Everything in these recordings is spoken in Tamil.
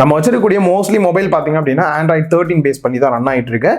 நம்ம வச்சிருக்கக்கூடிய மோஸ்ட்லி மொபைல் பார்த்தீங்க அப்படின்னா Android 13 பேஸ் பண்ணி தான் ரன் ஆகிட்டு இருக்கு.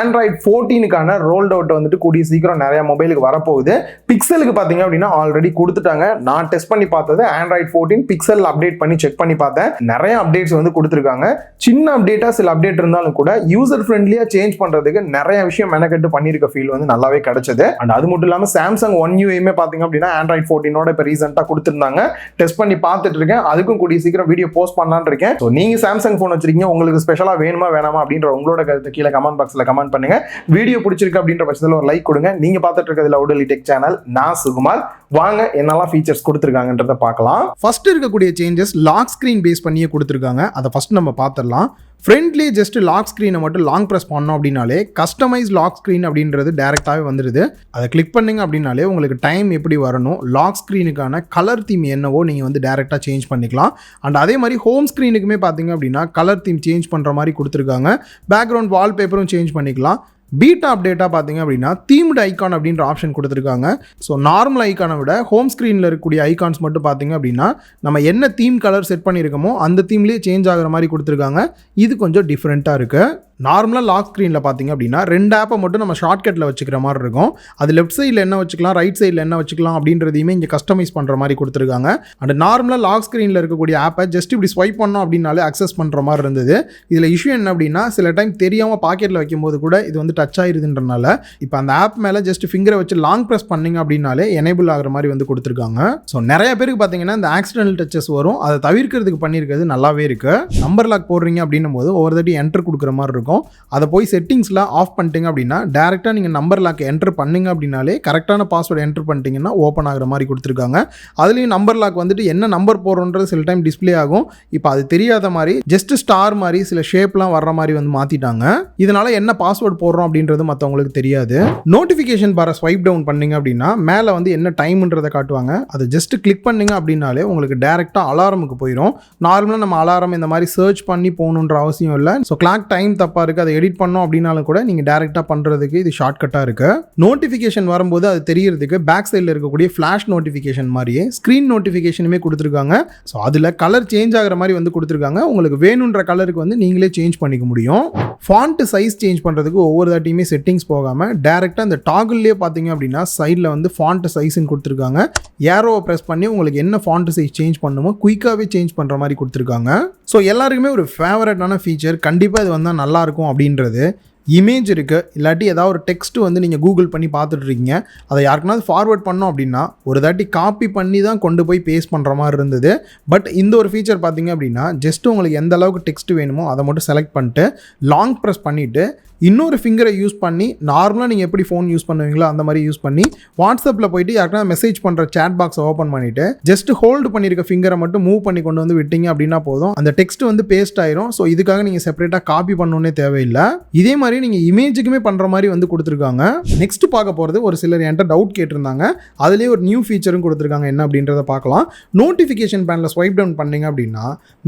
Android 14க்கான ரோல்ட் அவுட் வந்துட்டு கூடிய சீக்கிரம் நிறைய மொபைலுக்கு வரப்போகுது. பிக்சலுக்கு பார்த்தீங்க அப்படின்னா ஆல்ரெடி கொடுத்துட்டாங்க. நான் டெஸ்ட் பண்ணி பார்த்தது Android 14 பிக்சல் அப்டேட் பண்ணி செக் பண்ணி பார்த்தேன். நிறைய அப்டேட்ஸ் வந்து கொடுத்துருக்காங்க. சின்ன அப்டேட்டா சில அப்டேட் இருந்தாலும் கூட யூசர் ஃப்ரெண்ட்லியா சேஞ்ச் பண்றதுக்கு நிறைய விஷயம் மெனக்கெட்டு பண்ணிருக்க ஃபீல் வந்து நல்லாவே கிடைச்சது. அண்ட் அது மட்டும் இல்லாமல் சாம்சங் One UIமே பார்த்தீங்க அப்படின்னா Android 14ஓட இப்போ ரீசெண்டாக கொடுத்துருந்தாங்க. டெஸ்ட் பண்ணி பார்த்துட்டு இருக்கேன். அதுக்கும் கூடிய சீக்கிரம் வீடியோ போஸ்ட் பண்ணலான்னு இருக்கேன். நீங்க சாம்சங் போன் வச்சிருக்கீங்க, உங்களுக்கு ஸ்பெஷலா வேணுமா வேணாமா அப்படின்ற உங்களோட கருத்து கீழே கமெண்ட் பாக்ஸ்ல கமெண்ட் பண்ணுங்க. வீடியோ பிடிச்சிருக்கு அப்படின்ற பட்சத்தில் ஒரு லைக் கொடுங்க. நீங்க பார்த்துட்டு இருக்கிறது லவுடலி டெக் சேனல். நான் சுகுமார். வாங்க என்னெல்லாம் ஃபீச்சர்ஸ் கொடுத்துருக்காங்கன்றத பார்க்கலாம். ஃபர்ஸ்ட் இருக்கக்கூடிய சேஞ்சஸ் லாக் ஸ்கிரீன் பேஸ் பண்ணியே கொடுத்துருக்காங்க. அதை ஃபர்ஸ்ட் நம்ம பார்த்துடலாம். ஃப்ரண்ட்லி ஜஸ்ட் லாக் ஸ்க்ரீனை மட்டும் லாங் ப்ரெஸ் பண்ணோம் அப்படின்னாலே கஸ்டமைஸ் லாக் ஸ்க்ரீன் அப்படின்றது டேரெக்டாகவே வந்துடுது. அதை கிளிக் பண்ணிங்க அப்படின்னாலே உங்களுக்கு டைம் எப்படி வரணும், லாக் ஸ்க்ரீனுக்கான கலர் தீம் என்னவோ நீங்கள் வந்து டேரெக்டாக சேஞ்ச் பண்ணிக்கலாம். அண்ட் அதே மாதிரி ஹோம் ஸ்க்ரீனுக்குமே பார்த்தீங்க அப்படின்னா கலர் தீம் சேஞ்ச் பண்ணுற மாதிரி கொடுத்துருக்காங்க. பேக்ரவுண்ட் வால்பேப்பரும் சேஞ்ச் பண்ணிக்கலாம். பீட்டா அப்டேட்டாக பார்த்தீங்க அப்படின்னா தீம்டு ஐக்கான் அப்படின்ற ஆப்ஷன் கொடுத்துருக்காங்க. ஸோ நார்மல் ஐக்கானை விட ஹோம் ஸ்க்ரீனில் இருக்கக்கூடிய ஐக்கான்ஸ் மட்டும் பார்த்தீங்க அப்படின்னா நம்ம என்ன தீம் கலர் செட் பண்ணியிருக்கோமோ அந்த தீம்லேயே சேஞ்ச் ஆகிற மாதிரி கொடுத்துருக்காங்க. இது கொஞ்சம் டிஃப்ரெண்ட்டாக இருக்குது. நார்மலாக லாக் ஸ்க்ரீனில் பார்த்தீங்க அப்படின்னா 2 ஆப்பை மட்டும் நம்ம ஷார்ட்கட்டில் வச்சுக்கிற மாதிரி இருக்கும். அது லெஃப்ட் சைடில் என்ன வச்சுக்கலாம், ரைட் சைடில் என்ன வச்சுக்கலாம் அப்படின்றதையுமே இங்கே கஸ்டமைஸ் பண்ணுற மாதிரி கொடுத்துருக்காங்க. அண்ட் நார்மலாக லாக் ஸ்க்ரீனில் இருக்கக்கூடிய ஆப்பை ஜஸ்ட் இப்படி ஸ்வைப் பண்ணோம் அப்படின்னாலே அக்சஸ் பண்ணுற மாதிரி இருந்தது. இதில் இஷ்யூ என்ன அப்படின்னா சில டைம் தெரியாமல் பாக்கெட்டில் வைக்கும்போது கூட இது வந்து டச் ஆயிருதுன்றனால இப்போ அந்த ஆப் மேலே ஜஸ்ட் ஃபிங்கரை வச்சு லாங் ப்ரெஸ் பண்ணிங்க அப்படின்னாலே எனேபிள் ஆகிற மாதிரி வந்து கொடுத்துருக்காங்க. ஸோ நிறைய பேருக்கு பார்த்தீங்கன்னா இந்த ஆக்சிடென்டல் டச்சஸ் வரும். அதை தவிர்க்கிறதுக்கு பண்ணியிருக்கிறது நல்லாவே இருக்குது. நம்பர் லாக் போடுறீங்க அப்படின்னும் போது ஒவ்வொரு தாட்டி என்டர் கொடுக்குற மாதிரி இருக்கும். அதை போய் செட்டிங்ஸில் ஆஃப் பண்ணிட்டீங்க அப்படின்னா டேரெக்டாக நீங்கள் நம்பர் லாக் என்டர் பண்ணிங்க அப்படின்னாலே கரெக்டான பாஸ்வேர்டு என்டர் பண்ணிட்டீங்கன்னா ஓப்பன் ஆகிற மாதிரி கொடுத்துருக்காங்க. அதுலேயும் நம்பர் லாக் வந்துட்டு என்ன நம்பர் போடுறோன்றது சில டைம் டிஸ்பிளே ஆகும். இப்போ அது தெரியாத மாதிரி ஜஸ்ட் ஸ்டார் மாதிரி சில ஷேப்லாம் வர்ற மாதிரி வந்து மாற்றிட்டாங்க. இதனால் என்ன பாஸ்வேர்டு போடுறோம் அப்படின்றது மற்றவங்களுக்கு தெரியாது. நோட்டிஃபிகேஷன் பாரை ஸ்வைப் டவுன் பண்ணிங்க அப்படின்னா மேலே வந்து என்ன டைம்ன்றதை காட்டுவாங்க. அதை ஜஸ்ட் கிளிக் பண்ணிங்க அப்படின்னாலே உங்களுக்கு டேரெக்டாக அலாரமுக்கு போயிடும். நார்மலாக நம்ம அலாரம் இந்த மாதிரி சர்ச் பண்ணி போகணுன்ற அவசியம் இல்லை. ஸோ கிளாக் டைம் தப்பாக இருக்குது, அதை எடிட் பண்ணோம் அப்படின்னாலும் கூட நீங்கள் டேரெக்டாக பண்ணுறதுக்கு இது ஷார்ட்கட்டாக இருக்குது. நோட்டிஃபிகேஷன் வரும்போது அது தெரியறதுக்கு பேக் சைடில் இருக்கக்கூடிய ஃப்ளாஷ் நோட்டிஃபிகேஷன் மாதிரியே ஸ்க்ரீன் நோட்டிஃபிகேஷனுமே கொடுத்துருக்காங்க. ஸோ அதில் கலர் சேஞ்ச் ஆகிற மாதிரி வந்து கொடுத்துருக்காங்க. உங்களுக்கு வேணுன்ற கலருக்கு வந்து நீங்களே சேஞ்ச் பண்ணிக்க முடியும். ஃபாண்ட் சைஸ் சேஞ்ச் பண்ணுறதுக்கு ஒவ்வொரு தாட்டியுமே செட்டிங்ஸ் போகாமல் டேரெக்டாக இந்த டாகிள்லேயே பார்த்தீங்க அப்படின்னா சைடில் வந்து ஃபாண்ட் சைஸ்ன்னு கொடுத்துருக்காங்க. ஏரோவை ப்ரெஸ் பண்ணி உங்களுக்கு என்ன ஃபாண்ட் சைஸ் சேஞ்ச் பண்ணுமோ குயிக்காகவே சேஞ்ச் பண்ணுற மாதிரி கொடுத்துருக்காங்க. ஸோ எல்லாருக்குமே ஒரு ஃபேவரட்டான ஃபீச்சர். கண்டிப்பாக இது வந்தால் நல்லாயிருக்கும் அப்படின்றது இமேஜ் இருக்குது, இல்லாட்டி ஏதாவது ஒரு டெக்ஸ்ட் வந்து நீங்கள் கூகுள் பண்ணி பார்த்துட்ருக்கீங்க, அதை யாருக்குனாவது ஃபார்வர்ட் பண்ணோம் அப்படின்னா ஒரு தாட்டி காப்பி பண்ணி தான் கொண்டு போய் பேஸ்ட் பண்ணுற மாதிரி இருந்தது. பட் இந்த ஒரு ஃபீச்சர் பார்த்தீங்க அப்படின்னா ஜஸ்ட் உங்களுக்கு எந்த அளவுக்கு டெக்ஸ்ட் வேணுமோ அதை மட்டும் செலக்ட் பண்ணிட்டு லாங் ப்ரெஸ் பண்ணிவிட்டு இன்னொரு ஃபிங்கரை யூஸ் பண்ணி நார்மலாக நீங்கள் எப்படி ஃபோன் யூஸ் பண்ணுவீங்களோ அந்த மாதிரி யூஸ் பண்ணி வாட்ஸ்அப்பில் போயிட்டு யாருக்குனா மெசேஜ் பண்ணுற சேட் பாக்ஸை ஓப்பன் பண்ணிவிட்டு ஜஸ்ட் ஹோல்டு பண்ணியிருக்க ஃபிங்கரை மட்டும் மூவ் பண்ணி கொண்டு வந்து விட்டீங்க அப்படின்னா போதும், அந்த டெக்ஸ்ட் வந்து பேஸ்ட் ஆயிரும். ஸோ இதுக்காக நீங்கள் செப்பரேட்டாக காப்பி பண்ணணுன்னே தேவையில்லை. இதே மாதிரி நீங்கள் இமேஜுக்குமே பண்ணுற மாதிரி வந்து கொடுத்துருக்காங்க. நெக்ஸ்ட் பார்க்க போகிறது ஒரு சிலர் என்கிட்ட டவுட் கேட்டிருந்தாங்க. அதுலேயே ஒரு நியூ ஃபீச்சரும் கொடுத்துருக்காங்க. என்ன அப்படின்றத பார்க்கலாம். நோட்டிஃபிகேஷன் பேனில் ஸ்வைப் டவுன் பண்ணிங்க அப்படின்னா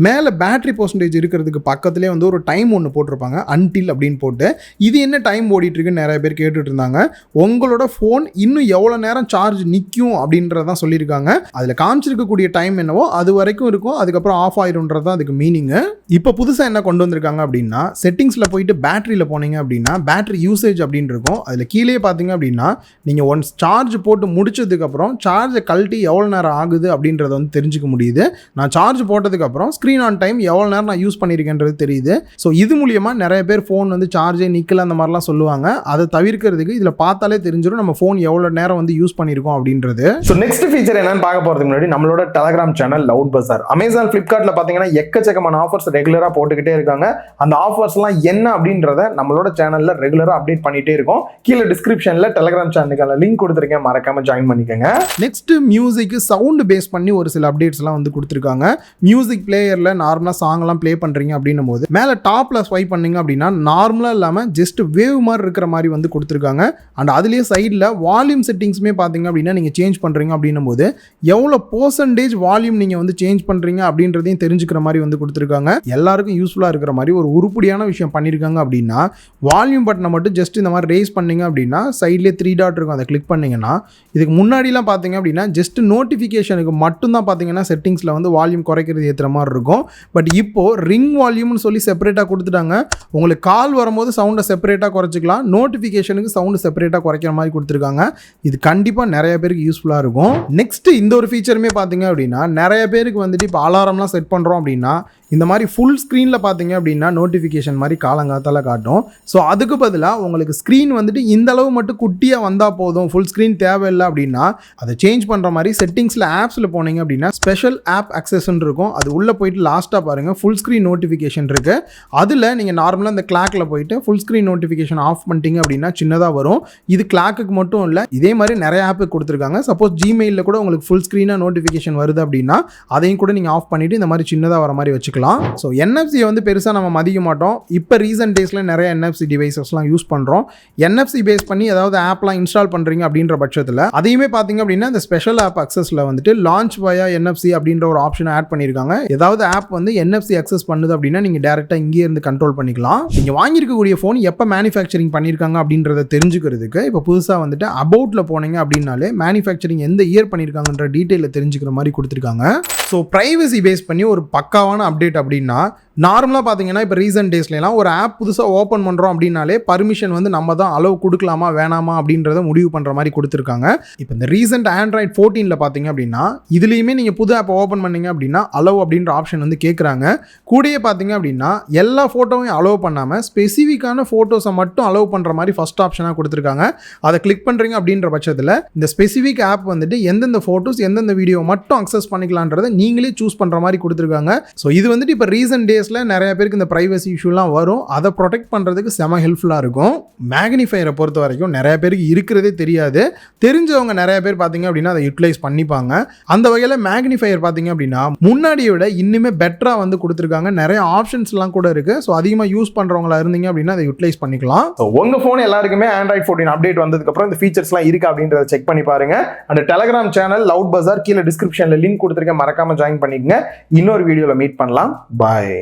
மேலே பேட்டரி பர்சன்டேஜ் இருக்கிறதுக்கு பக்கத்துலேயே வந்து ஒரு டைம் ஒன்று போட்டிருப்பாங்க, அன்டில் அப்படின்னு போட்டு. இது என்ன டைம் ஓடிட்டு இருக்குன்னு நிறைய பேர் கேட்டுட்டு இருந்தாங்க. உங்களோட ஃபோன் இன்னும் எவ்வளோ நேரம் சார்ஜ் நிற்கும் அப்படின்றதான் சொல்லியிருக்காங்க. அதில் காமிச்சிருக்கக்கூடிய டைம் என்னவோ அது வரைக்கும் இருக்கும், அதுக்கப்புறம் ஆஃப் ஆயிரும்ன்றது தான் அதுக்கு மீனிங்கு. இப்போ புதுசாக என்ன கொண்டு வந்திருக்காங்க அப்படின்னா செட்டிங்ஸில் போயிட்டு பேட்டரியில் போனீங்க அப்படின்னா பேட்டரி யூசேஜ் அப்படின்னு இருக்கும். அதில் கீழே பார்த்தீங்க அப்படின்னா நீங்கள் ஒன்ஸ் சார்ஜ் போட்டு முடிச்சதுக்கப்புறம் சார்ஜை கழட்டி எவ்வளோ நேரம் ஆகுது அப்படின்றத வந்து தெரிஞ்சுக்க முடியுது. நான் சார்ஜ் போட்டதுக்கப்புறம் ஸ்க்ரீன் ஆன் டைம் எவ்வளோ நேரம் நான் யூஸ் பண்ணியிருக்கேன்றது தெரியுது. ஸோ இது மூலியமாக நிறைய பேர் ஃபோன் வந்து சார்ஜே நிற்கல அந்த மாதிரிலாம் சொல்லுவாங்க. அதை தவிர்க்கிறதுக்கு இதில் பார்த்தாலே தெரிஞ்சிடும் நம்ம ஃபோன் எவ்வளோ நேரம் வந்து யூஸ் பண்ணியிருக்கோம் அப்படின்றது. ஸோ நெக்ஸ்ட் ஃபீச்சர் என்னன்னு பார்க்க போகிறதுக்கு முன்னாடி நம்மளோட டெலகிராம் சேனல் லவுட் பஸார், அமேசான் ஃப்ளிப்கார்ட்டில் பார்த்தீங்கன்னா எக்கச்சக்கமான ஆஃபர்ஸ் ரெகுலராக போட்டுக்கிட்டே இருக்காங்க. அந்த ஆஃபர்ஸ்லாம் என்ன அப்படின்றத நம்மளோட சேனலில் ரெகுலராக அப்டேட் பண்ணிகிட்டே இருக்கும். கீழே டிஸ்கிரிப்ஷனில் டெலகிராம் சேனலுக்கான லிங்க் கொடுத்துருக்கேன், மறக்காம ஜாயின் பண்ணிக்கோங்க. நெக்ஸ்ட் மியூசிக்கு சவுண்டு பேஸ் பண்ணி ஒரு சில அப்டேட்ஸ்லாம் வந்து கொடுத்துருக்காங்க. மியூசிக் பிளேயரில் நார்மலாக சாங்லாம் ப்ளே பண்ணுறீங்க அப்படின்னும் போது மேலே டாப்பில் ஸ்வைப் பண்ணிங்க அப்படின்னா நார்மலாக இல்லாமல் ஜஸ்ட் வேவ் மாதிரி இருக்கிற மாதிரி வந்து கொடுத்துருக்காங்க. அண்ட் அதுலேயே சைடில் வால்யூம் செட்டிங்ஸுமே பார்த்தீங்க அப்படின்னா நீங்கள் சேஞ்ச் பண்ணுறீங்க அப்படின்னும் போது எவ்வளோ பர்சன்டேஜ் வால்யூம் நீங்கள் வந்து சேஞ்ச் பண்ணுறீங்க அப்படின்றதையும் தெரிஞ்சுக்கிற மாதிரி வந்து கொடுத்துருக்காங்க. எல்லாருக்கும் யூஸ்ஃபுல்லாக இருக்கிற மாதிரி ஒரு உருப்படியான விஷயம் பண்ணியிருக்காங்க அப்படின்னா வால்யூம் பட்டனை மட்டும் ஜஸ்ட் இந்த மாதிரி ரேஸ் பண்ணிங்க அப்படின்னா சைட்லேயே 3 டாட் இருக்கும், அதை கிளிக் பண்ணிங்கன்னா இதுக்கு முன்னாடிலாம் பார்த்தீங்க அப்படின்னா ஜஸ்ட் நோட்டிஃபிகேஷனுக்கு மட்டும்தான் பார்த்தீங்கன்னா செட்டிங்ஸில் வந்து வால்யூம் குறைக்கிறது ஏற்றுற மாதிரி இருக்கும். பட் இப்போது ரிங் வால்யூம்னு சொல்லி செப்பரேட்டாக கொடுத்துட்டாங்க. உங்களுக்கு கால் வரும்போது சவுண்டை செப்பரேட்டாக குறைச்சிக்கலாம், நோட்டிஃபிகேஷனுக்கு சவுண்டு செப்பரேட்டாக குறைக்கிற மாதிரி கொடுத்துருக்காங்க. இது கண்டிப்பாக நிறைய பேருக்கு யூஸ்ஃபுல்லாக இருக்கும். நெக்ஸ்ட் இந்த ஒரு ஃபீச்சருமே பார்த்தீங்க அப்படின்னா நிறைய பேருக்கு வந்துட்டு இப்போ அலாரம்லாம் செட் பண்ணுறோம் அப்படின்னா இந்த மாதிரி ஃபுல் ஸ்க்ரீனில் பார்த்தீங்க அப்படின்னா நோட்டிஃபிகேஷன் மாதிரி காலங்காத்தால் காட்டும். ஸோ அதுக்கு பதிலாக உங்களுக்கு ஸ்க்ரீன் வந்துட்டு இந்த அளவு மட்டும் குட்டியாக வந்தால் போதும், ஃபுல் ஸ்க்ரீன் தேவையில்லை அப்படின்னா அதை சேஞ்ச் பண்ணுற மாதிரி செட்டிங்ஸில் ஆப்ஸில் போனீங்க அப்படின்னா ஸ்பெஷல் ஆப் அக்சஸ்ன்னு இருக்கும். அது உள்ளே போயிட்டு லாஸ்ட்டாக பாருங்கள் ஃபுல் ஸ்க்ரீன் நோட்டிஃபிகேஷன் இருக்குது. அதில் நீங்கள் நார்மலாக இந்த கிளாக்கில் போயிட்டு ஃபுல் ஸ்க்ரீன் நோட்டிஃபிகேஷன் ஆஃப் பண்ணிட்டீங்க அப்படின்னா சின்னதாக வரும். இது கிளாக்குக்கு மட்டும் இல்லை, இதே மாதிரி நிறைய ஆப்பு கொடுத்துருக்காங்க. சப்போஸ் ஜிமெயிலில் கூட உங்களுக்கு ஃபுல் ஸ்க்ரீனாக நோட்டிஃபிகேஷன் வருது அப்படின்னா அதையும் கூட நீங்கள் ஆஃப் பண்ணிவிட்டு இந்த மாதிரி சின்னதாக வர மாதிரி வச்சுக்கலாம். ஸோ என்எஃப்சியை வந்து பெருசாக நம்ம மதிக்க மாட்டோம். இப்போ ரீசன்ட் டேஸில் நிறைய என்எஃப்சி டிவைசஸ்லாம் யூஸ் பண்ணுறோம். என்எஃப்சி பேஸ் பண்ணி ஏதாவது ஆப்லாம் இன்ஸ்டால் பண்ணுறீங்க அப்படின்ற பட்சத்தில் அதையுமே பார்த்தீங்க அப்படின்னா இந்த ஸ்பெஷல் ஆப் அக்சஸில் வந்துட்டு லான்ச் வயா என்எஃப்சி அப்படின்ற ஒரு ஆப்ஷனை ஆட் பண்ணியிருக்காங்க. ஏதாவது ஆப் வந்து என்எஃப்சி அக்சஸ் பண்ணுது அப்படின்னா நீங்கள் டேரெக்டாக இங்கே இருந்து கண்ட்ரோல் பண்ணிக்கலாம். நீங்கள் வாங்கியிருக்கக்கூடிய ஃபோன் எப்போ மேனுஃபேக்சரிங் பண்ணியிருக்காங்க அப்படின்றத தெரிஞ்சுக்கிறதுக்கு இப்போ புதுசாக வந்துட்டு அபவுட்டில் போனீங்க அப்படின்னாலே மேனுஃபேக்சரிங் எந்த இயர் பண்ணியிருக்காங்கன்ற டீட்டெயிலில் தெரிஞ்சுக்கிற மாதிரி கொடுத்துருக்காங்க. ஸோ ப்ரைவசி பேஸ் பண்ணி ஒரு பக்காவான அப்டேட் அப்படின்னா நார்மலாக பார்த்தீங்கன்னா இப்போ ரீசன்ட் டேஸ்லாம் ஒரு ஆப் புதுசாக ஓப்பன் பண்ணுறோம் அப்படின்னாலே பர்மிஷன் வந்து நம்ம தான் அலோவ் கொடுக்கலாமா வேணாமா அப்படின்றத முடிவு பண்ணுற மாதிரி கொடுத்துருக்காங்க. இப்போ இந்த ரீசெண்ட் ஆண்ட்ராய்ட் 14 பார்த்தீங்க அப்படின்னா இதுலேயுமே நீங்கள் புது ஆப் ஓப்பன் பண்ணீங்க அப்படின்னா அலோவ் அப்படின்ற ஆப்ஷன் வந்து கேட்குறாங்க. கூடயே பார்த்தீங்க அப்படின்னா எல்லா ஃபோட்டோவையும் அலோவ் பண்ணாமல் ஸ்பெசிஃபிக்கான ஃபோட்டோஸை மட்டும் அலோவ் பண்ணுற மாதிரி ஃபஸ்ட் ஆப்ஷனாக கொடுத்துருக்காங்க. அதை கிளிக் பண்ணுறீங்க அப்படின்ற பட்சத்தில் இந்த ஸ்பெசிஃபிக் ஆப் வந்துட்டு எந்தெந்த ஃபோட்டோஸ் எந்தெந்த வீடியோ மட்டும் அக்சஸ் பண்ணிக்கலான்றதை நீங்களே சூஸ் பண்ணுற மாதிரி கொடுத்துருக்காங்க. ஸோ இது வந்துட்டு இப்போ ரீசெண்ட் டேஸ் நிறைய பேருக்கு இந்த பிரைவசி இஷ்யூலாம் வரும், அதை ப்ரொடெக்ட் பண்ணுறதுக்கு செம ஹெல்ப்ஃபுல்லாக இருக்கும். மேக்னிஃபையரை பொறுத்த வரைக்கும் நிறைய பேருக்கு இருக்கிறதே தெரியாது, தெரிஞ்சவங்க நிறைய பேர் பார்த்தீங்க அப்படின்னா அதை யூட்டிலைஸ் பண்ணிப்பாங்க. அந்த வகையில் மேக்னிஃபையர் பார்த்தீங்க அப்படின்னா முன்னாடியை விட இன்னுமே பெட்டராக வந்து கொடுத்துருக்காங்க. நிறைய ஆப்ஷன்ஸ்லாம் கூட இருக்குது. ஸோ அதிகமாக யூஸ் பண்ணுறவங்களா இருந்தீங்க அப்படின்னா அதை யூட்டிலைஸ் பண்ணிக்கலாம். உங்கள் ஃபோன் எல்லாருக்குமே ஆண்ட்ராய்ட் 14 அப்டேட் வந்ததுக்கப்புறம் இந்த ஃபீச்சர்ஸ்லாம் இருக்கா அப்படின்றத செக் பண்ணி பாருங்க. அந்த டெலகிராம் சேனல் லவுட் பஜார் கீழே டிஸ்கிரிப்ஷனில் லிங்க் கொடுத்துருக்கேன், மறக்காம ஜாயின் பண்ணிக்கங்க. இன்னொரு வீடியோவில் மீட் பண்ணலாம். பாய்.